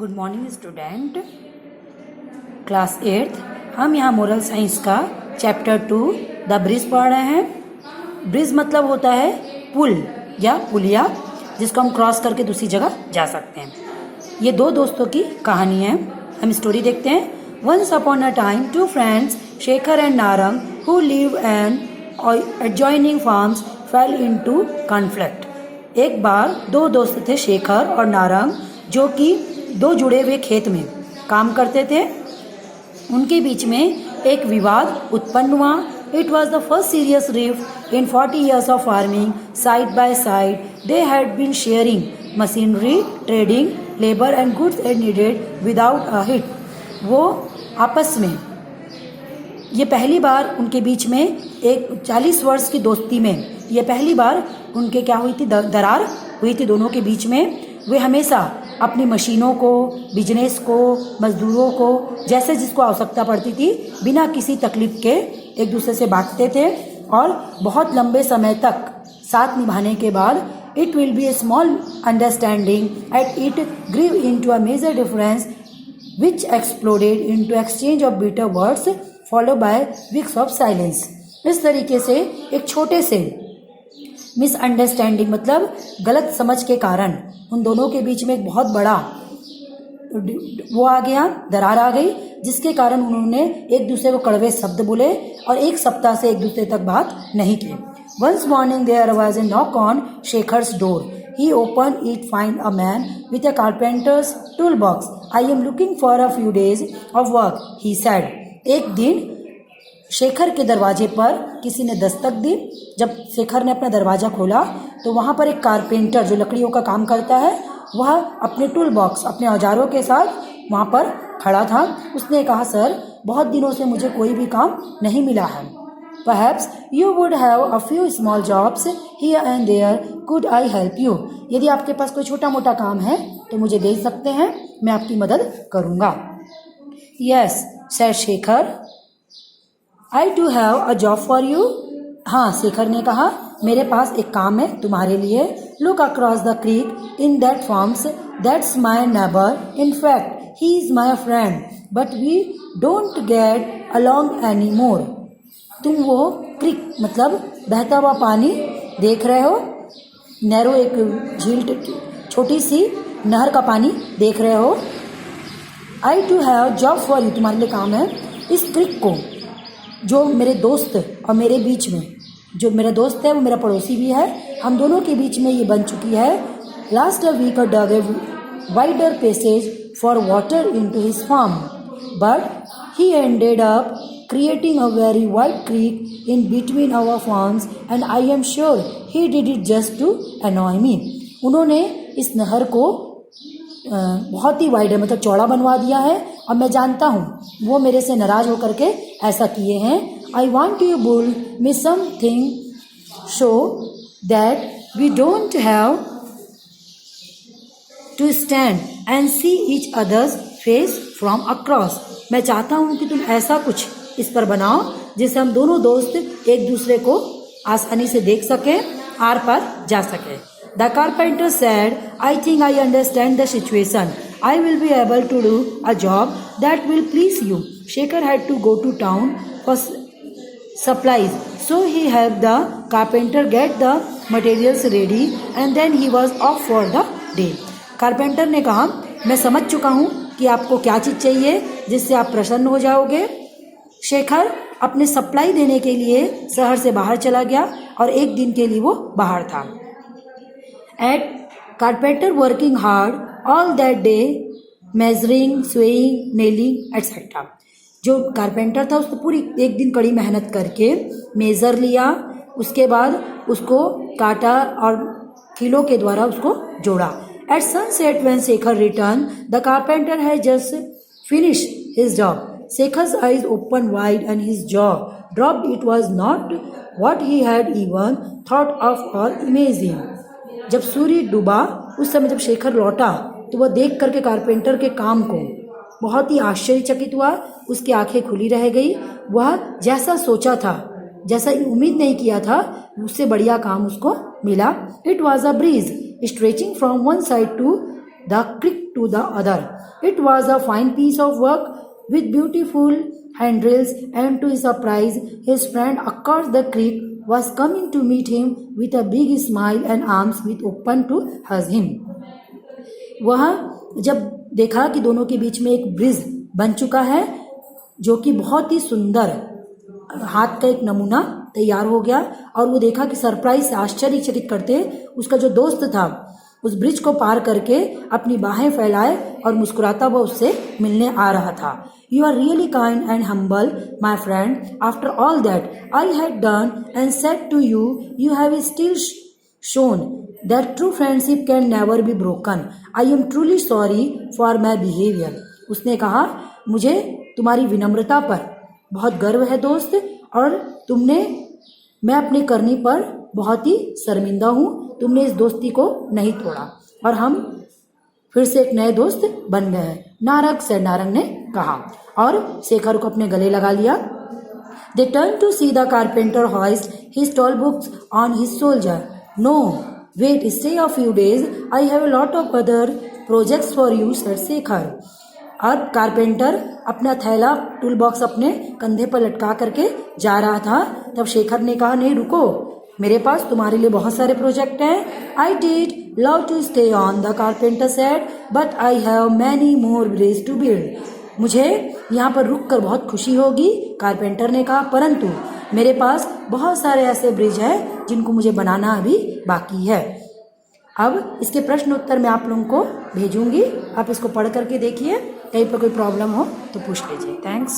Good morning student. Class 8 हम यहाँ moral science का चैप्टर 2 द ब्रिज पढ़ रहे हैं। ब्रिज मतलब होता है पुल या पुलिया, जिसको हम क्रॉस करके दूसरी जगह जा सकते हैं। ये दो दोस्तों की कहानी है। हम स्टोरी देखते हैं। Once upon a time two friends Shekhar and Narang who live and adjoining farms fell into conflict. एक बार दो दोस्त थे, शेखर और नारंग, जो कि दो जुड़े हुए खेत में काम करते थे। उनके बीच में एक विवाद उत्पन्न हुआ। It was the first serious rift in 40 years of farming. Side by side they had been sharing machinery, trading, labour and goods and needed without a hit. वो आपस में, ये पहली बार उनके बीच में एक 40 वर्ष की दोस्ती में ये पहली बार उनके क्या हुई थी, दरार हुई थी दोनों के बीच में। वे हमेशा अपनी मशीनों को, बिजनेस को, मजदूरों को, जैसे जिसको आवश्यकता पड़ती थी, बिना किसी तकलीफ के एक दूसरे से बांटते थे। और बहुत लंबे समय तक साथ निभाने के बाद it will be a small understanding at it grieve into a major difference which exploded into exchange of bitter words follow by weeks of silence. इस तरीके से एक छोटे से मिसअंडरस्टैंडिंग मतलब गलत समझ के कारण उन दोनों के बीच में एक बहुत बड़ा वो आ गया, दरार आ गई, जिसके कारण उन्होंने एक दूसरे को कड़वे शब्द बोले और एक सप्ताह से एक दूसरे तक बात नहीं की। Once morning there was a knock on Shekhar's door. He open it, find a man with a carpenter's tool box. I am looking for a few days of work, he said. एक दिन शेखर के दरवाजे पर किसी ने दस्तक दी। जब शेखर ने अपना दरवाज़ा खोला तो वहाँ पर एक कारपेंटर जो लकड़ियों का काम करता है, वह अपने टूल बॉक्स, अपने औजारों के साथ वहाँ पर खड़ा था। उसने कहा, सर, बहुत दिनों से मुझे कोई भी काम नहीं मिला है। Perhaps you would have a few small jobs here and there. Could I help you? यदि आपके पास कोई छोटा मोटा काम है तो मुझे दे सकते हैं, मैं आपकी मदद करूँगा। Yes, said Shekhar, I do have a job for you. हाँ, शेखर ने कहा, मेरे पास एक काम है तुम्हारे लिए। Look across the creek in that farms. That's my neighbor. In fact, he is my friend. But we don't get along anymore. तुम वो क्रिक मतलब बहता हुआ पानी देख रहे हो, नैरो एक झील, छोटी सी नहर का पानी देख रहे हो। I do have job for you. तुम्हारे लिए काम है। इस क्रिक को, जो मेरे दोस्त और मेरे बीच में, जो मेरा दोस्त है वो मेरा पड़ोसी भी है, हम दोनों के बीच में ये बन चुकी है। Last a week dug a wider passage for water into his farm, but he ended up creating a very wide creek in between our farms and I am sure he did it just to annoy me. उन्होंने इस नहर को बहुत ही wide है, मतलब चौड़ा बनवा दिया है, और मैं जानता हूँ वो मेरे से नाराज होकर के ऐसा किए हैं। I want you build me something so that we don't have to stand and see each others face from across. मैं चाहता हूँ कि तुम ऐसा कुछ इस पर बनाओ जिससे हम दोनों दोस्त एक दूसरे को आसानी से देख सकें, आर पार जा सकें। The carpenter said, I think I understand the situation. I will be able to do a job that will please you. Shekhar had to go to town for supplies, so he helped the carpenter get the materials ready and then he was off for the day. Carpenter ने कहा, मैं समझ चुका हूँ कि आपको क्या चीज़ चाहिए जिससे आप प्रसन्न हो जाओगे। शेखर अपने सप्लाई देने के लिए शहर से बाहर चला गया और एक दिन के लिए वो बाहर था। At carpenter working hard all that day, measuring, swaying, nailing, etc. जो कारपेंटर था उसको पूरी एक दिन कड़ी मेहनत करके मेज़र लिया, उसके बाद उसको काटा और किलो के द्वारा उसको जोड़ा। At sunset when Shekhar returned, the carpenter had just finished his job. Shekhar's eyes opened wide and his jaw dropped. It was not what he had even thought of or imagined. जब सूर्य डूबा उस समय जब शेखर लौटा तो वह देख करके कारपेंटर के काम को बहुत ही आश्चर्यचकित हुआ। उसकी आंखें खुली रह गई। वह जैसा सोचा था, जैसा उम्मीद नहीं किया था, उससे बढ़िया काम उसको मिला। It was a bridge stretching from one side to the creek to the other. It was a fine piece of work with beautiful handrails, and to his surprise, his friend across the creek was coming to meet him with a big smile and arms with open to hug him. वह जब देखा कि दोनों के बीच में एक bridge बन चुका है जो कि बहुत ही सुंदर हाथ का एक नमूना तैयार हो गया, और वो देखा कि सरप्राइज से आश्चर्यचकित करते उसका जो दोस्त था उस ब्रिज को पार करके अपनी बाहें फैलाए और मुस्कुराता हुआ उससे मिलने आ रहा था. You are really kind and humble my friend. After all that I had done and said to you, you have still shown that true friendship can never be broken. I am truly sorry for my behaviour. उसने कहा, मुझे तुम्हारी विनम्रता पर बहुत गर्व है दोस्त, और मैं अपनी करनी पर बहुत ही शर्मिंदा हूँ. तुमने इस दोस्ती को नहीं तोड़ा और हम फिर से एक नए दोस्त बन गए हैं. नारंग से नारंग ने कहा और शेखर को अपने गले लगा लिया. They turn to see the carpenter hoist his tool box on his shoulder. No wait, stay a few days, I have a lot of other projects for you, sir Shekhar. अब कारपेंटर अपना थैला टूल बॉक्स अपने कंधे पर लटका करके जा रहा था. तब शेखर ने कहा, नहीं रुको, मेरे पास तुम्हारे लिए बहुत सारे प्रोजेक्ट हैं. I did love to stay on, the carpenter said, but I have many more bridge to build. मुझे यहाँ पर रुक कर बहुत खुशी होगी, कारपेंटर ने कहा, परंतु मेरे पास बहुत सारे ऐसे ब्रिज हैं जिनको मुझे बनाना अभी बाकी है. अब इसके प्रश्न उत्तर मैं आप लोगों को भेजूंगी, आप इसको पढ़ करके देखिए. कहीं पर कोई प्रॉब्लम हो तो पूछ लीजिए. थैंक्स.